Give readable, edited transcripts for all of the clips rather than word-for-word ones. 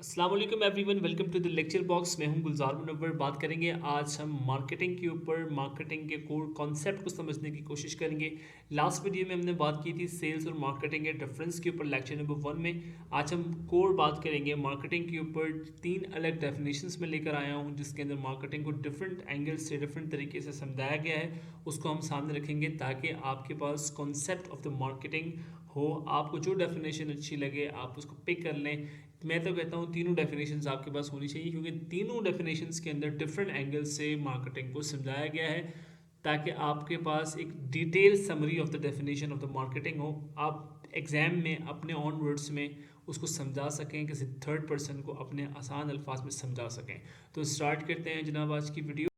अस्सलाम वालेकुम everyone, welcome to the lecture box. मैं हूं गुलजार मुनव्वर। बात करेंगे आज हम मार्केटिंग के ऊपर, मार्केटिंग के कोर कॉन्सेप्ट को समझने की कोशिश करेंगे। लास्ट वीडियो में हमने बात की थी सेल्स और मार्केटिंग के डिफरेंस के ऊपर, लेक्चर नंबर 1 में। आज हम कोर बात करेंगे मार्केटिंग के ऊपर। 3 अलग डेफिनेशंस में लेकर आया हूं जिसके अंदर मार्केटिंग को डिफरेंट एंगल से, डिफरेंट तरीके से समझाया गया है। उसको हम सामने रखेंगे ताकि आपके पास कॉन्सेप्ट ऑफ द मार्केटिंग हो। आपको जो डेफिनेशन अच्छी लगे आप उसको पिक कर लें। मैं तो कहता हूँ तीनों डेफिनेशंस आपके पास होनी चाहिए, क्योंकि तीनों डेफिनेशंस के अंदर डिफरेंट एंगल से मार्केटिंग को समझाया गया है, ताकि आपके पास एक detail summary of the definition of the marketing हो। आप एग्जाम में अपने ऑन वर्ड्स में उसको समझा सकें, किसी थर्ड पर्सन को अपने आसान अल्फाज में समझा सकें। तो स्टार्ट करते हैं जनाब आज की वीडियो।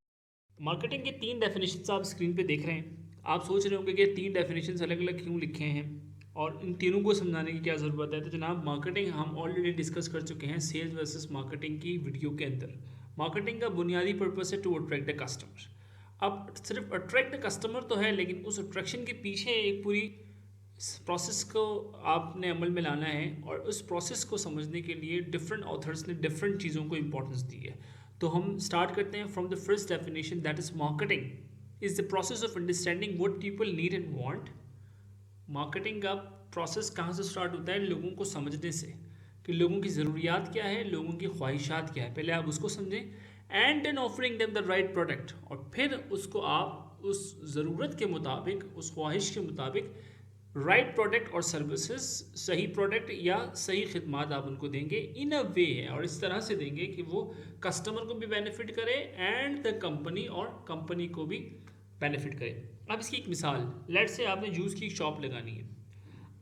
मार्केटिंग के 3 डेफिनेशंस आप स्क्रीन पे देख रहे हैं। आप सोच रहे होंगे कि 3 डेफिनेशंस अलग अलग क्यों लिखे हैं और इन तीनों को समझाने की क्या ज़रूरत है। तो जनाब, मार्केटिंग हम ऑलरेडी डिस्कस कर चुके हैं सेल्स वर्सेस मार्केटिंग की वीडियो के अंदर। मार्केटिंग का बुनियादी पर्पस है टू अट्रैक्ट द कस्टमर। अब सिर्फ अट्रैक्ट द कस्टमर तो है, लेकिन उस अट्रैक्शन के पीछे एक पूरी प्रोसेस को आपने अमल में लाना है, और उस प्रोसेस को समझने के लिए डिफरेंट ऑथर्स ने डिफरेंट चीज़ों को इंपॉर्टेंस दी है। तो हम स्टार्ट करते हैं from the first definition, that is marketing is the process of understanding what people need and want. Marketing का प्रोसेस कहाँ से स्टार्ट होता है? लोगों को समझने से, कि लोगों की ज़रूरियात क्या है, लोगों की ख्वाहिशात क्या है। पहले आप उसको समझें, and then offering them the right product, और फिर उसको आप उस ज़रूरत के मुताबिक, उस ख्वाहिश के मुताबिक राइट प्रोडक्ट और सर्विसेज, सही प्रोडक्ट या सही खिदमात आप उनको देंगे इन अ वे, और इस तरह से देंगे कि वो कस्टमर को भी बेनिफिट करे एंड द कंपनी, और कंपनी को भी बेनिफिट करे। अब इसकी एक मिसाल, लेट से आपने जूस की शॉप लगानी है।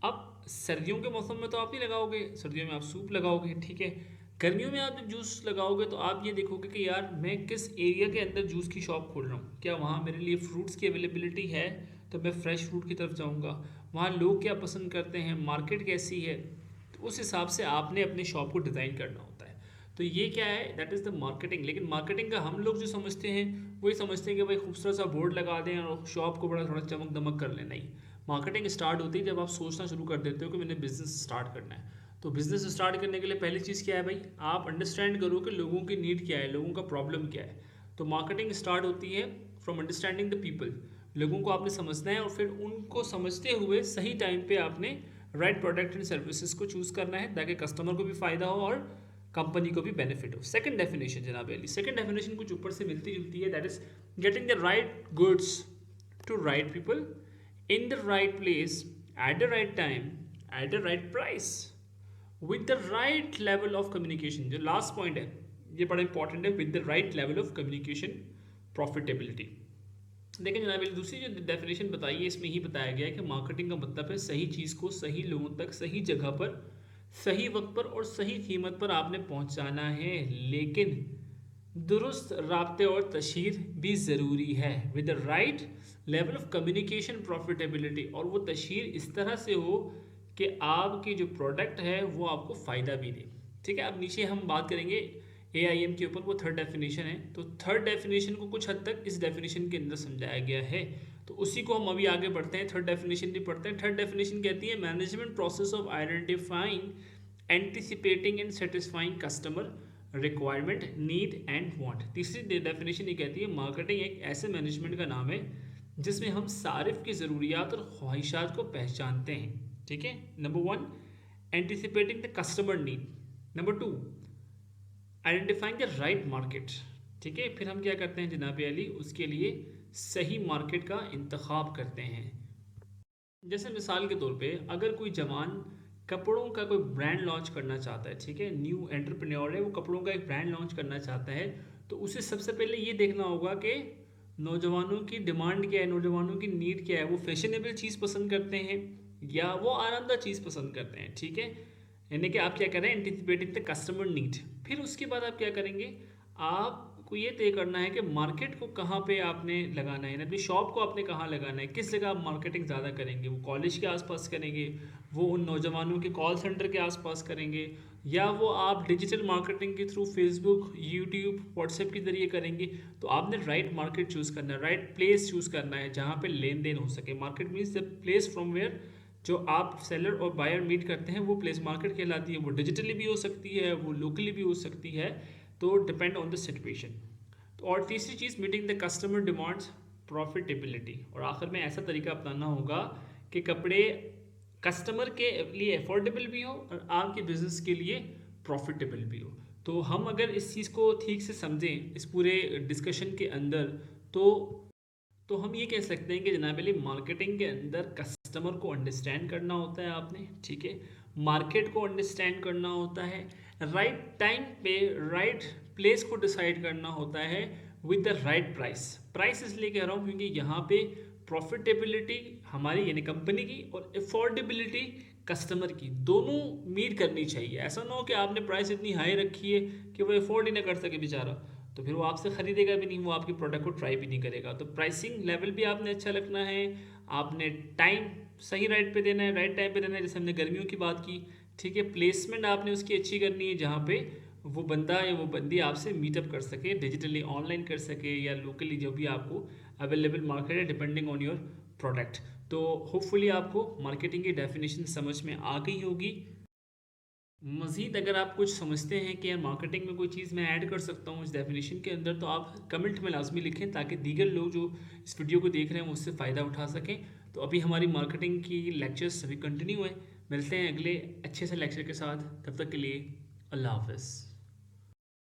अब सर्दियों के मौसम में तो आप नहीं लगाओगे, सर्दियों में आप सूप लगाओगे, ठीक है। गर्मियों में आप जब जूस लगाओगे तो आप ये देखोगे कि यार मैं किस एरिया के अंदर जूस की शॉप खोल रहा हूँ। क्या वहाँ मेरे लिए फ्रूट्स की अवेलेबिलिटी है? तो मैं फ्रेश फ्रूट की तरफ जाऊँगा। वहाँ लोग क्या पसंद करते हैं, मार्केट कैसी है, तो उस हिसाब से आपने अपनी शॉप को डिज़ाइन करना होता है। तो ये क्या है, दैट इज़ द मार्केटिंग। लेकिन मार्केटिंग का हम लोग जो समझते हैं वही समझते हैं कि भाई खूबसूरत सा बोर्ड लगा दें और शॉप को बड़ा थोड़ा चमक दमक कर लें। नहीं, मार्केटिंग स्टार्ट होती है जब आप सोचना शुरू कर देते हो कि मैंने बिजनेस स्टार्ट करना है। तो बिजनेस स्टार्ट करने के लिए पहली चीज़ क्या है भाई, आप अंडरस्टैंड करो कि लोगों की नीड क्या है, लोगों का प्रॉब्लम क्या है। तो मार्केटिंग स्टार्ट होती है फ्रॉम अंडरस्टैंडिंग द पीपल। लोगों को आपने समझना है और फिर उनको समझते हुए सही टाइम पे आपने राइट प्रोडक्ट एंड सर्विसेज को चूज़ करना है, ताकि कस्टमर को भी फ़ायदा हो और कंपनी को भी बेनिफिट हो। सेकंड डेफिनेशन जनाब अली, सेकंड डेफिनेशन कुछ ऊपर से मिलती जुलती है, that is getting the right goods to right people in the right place at the right time at the right price with the right level of communication। जो last point है ये बड़ा इंपॉर्टेंट है, with the right level of communication profitability। लेकिन जनाब दूसरी जो definition बताई है इसमें ही बताया गया है कि मार्केटिंग का मतलब है सही चीज़ को सही लोगों तक, सही जगह पर, सही वक्त पर और सही कीमत पर आपने पहुंचाना है। लेकिन दुरुस्त राब्ते और तशहीर भी ज़रूरी है, with the right level of communication profitability. और वो तशहीर इस तरह से हो कि आपकी जो प्रोडक्ट है वो आपको फ़ायदा भी दे। ठीक है, अब नीचे हम बात करेंगे AIM के ऊपर, वो थर्ड डेफिनेशन है। तो थर्ड डेफिनेशन को कुछ हद तक इस डेफिनेशन के अंदर समझाया गया है, तो उसी को हम अभी आगे बढ़ते हैं, थर्ड डेफिनेशन भी पढ़ते हैं। थर्ड डेफिनेशन कहती है management process of identifying, anticipating and satisfying customer requirement, need and want. तीसरी डेफिनेशन ये कहती है मार्केटिंग एक ऐसे मैनेजमेंट का नाम है जिसमें हम सारिफ की ज़रूरियात और ख्वाहिशात को पहचानते हैं। ठीक है, number 1 anticipating the customer need, number 2 identifying the right market. ठीक है, फिर हम क्या करते हैं जनाब अली, उसके लिए सही मार्केट का इंतखाब करते हैं। जैसे मिसाल के तौर पे अगर कोई जवान कपड़ों का कोई ब्रांड लॉन्च करना चाहता है, ठीक है, न्यू एंटरप्रेन्योर है, वो कपड़ों का एक ब्रांड लॉन्च करना चाहता है, तो उसे सबसे पहले ये देखना होगा कि नौजवानों की डिमांड क्या है, नौजवानों की नीड क्या है। वो फैशनेबल चीज़ पसंद करते हैं या वो आरामदायक चीज़ पसंद करते हैं। ठीक है, यानी कि आप क्या करें, एंटिसिपेटिंग द कस्टमर नीड। फिर उसके बाद आप क्या करेंगे, आपको ये तय करना है कि मार्केट को कहाँ पे आपने लगाना है, अपनी शॉप को आपने कहाँ लगाना है, किस जगह आप मार्केटिंग ज़्यादा करेंगे। वो कॉलेज के आसपास करेंगे, वो उन नौजवानों के कॉल सेंटर के आसपास करेंगे, या वो आप डिजिटल मार्केटिंग के थ्रू फेसबुक, यूट्यूब, व्हाट्सएप के ज़रिए करेंगे। तो आपने राइट मार्केट चूज़ करना है, राइट प्लेस चूज़ करना है जहाँ पे लेन देन हो सके। Market means the place from where जो आप सेलर और बायर मीट करते हैं वो प्लेस मार्केट कहलाती है। वो डिजिटली भी हो सकती है, वो लोकली भी हो सकती है, तो डिपेंड ऑन द सिचुएशन। तो और तीसरी चीज़, meeting the customer demands, profitability. और आखिर में ऐसा तरीका अपनाना होगा कि कपड़े कस्टमर के लिए अफोर्डेबल भी हो और आपके बिजनेस के लिए प्रॉफिटेबल भी हो। तो हम अगर इस चीज़ को ठीक से समझें इस पूरे डिस्कशन के अंदर, तो हम ये कह सकते हैं कि जनाब अली, मार्केटिंग के अंदर कस्टमर को अंडरस्टैंड करना होता है आपने, ठीक है, मार्केट को अंडरस्टैंड करना होता है, राइट टाइम पे राइट प्लेस को डिसाइड करना होता है with the right price. Price इसलिए कह रहा हूँ क्योंकि यहाँ पे प्रॉफिटेबिलिटी हमारी यानी कंपनी की और अफोर्डेबिलिटी कस्टमर की दोनों मीट करनी चाहिए। ऐसा ना हो कि आपने प्राइस इतनी हाई रखी है कि वो अफोर्ड ही ना कर सके बेचारा, तो फिर वो आपसे ख़रीदेगा भी नहीं, वो आपके प्रोडक्ट को ट्राई भी नहीं करेगा। तो प्राइसिंग लेवल भी आपने अच्छा रखना है, आपने टाइम सही राइट पे देना है, राइट टाइम पे देना है, जैसे हमने गर्मियों की बात की, ठीक है। प्लेसमेंट आपने उसकी अच्छी करनी है जहाँ पे वो बंदा या वो बंदी आपसे मीटअप कर सके, डिजिटली ऑनलाइन कर सके या लोकली जो भी आपको अवेलेबल मार्केट है डिपेंडिंग ऑन योर प्रोडक्ट। तो होपफुली आपको मार्केटिंग की डेफिनेशन समझ में आ गई होगी। मज़ीद अगर आप कुछ समझते हैं कि यार मार्केटिंग में कोई चीज़ मैं ऐड कर सकता हूँ इस डेफिनेशन के अंदर, तो आप कमेंट में लाजमी लिखें ताकि दीगर लोग जो इस वीडियो को देख रहे हैं वो उससे फ़ायदा उठा सकें। तो अभी हमारी मार्केटिंग की लेक्चर्स अभी कंटिन्यू है, मिलते हैं अगले अच्छे से लेक्चर के साथ, तब तक के लिए अल्लाह हाफ़िज़।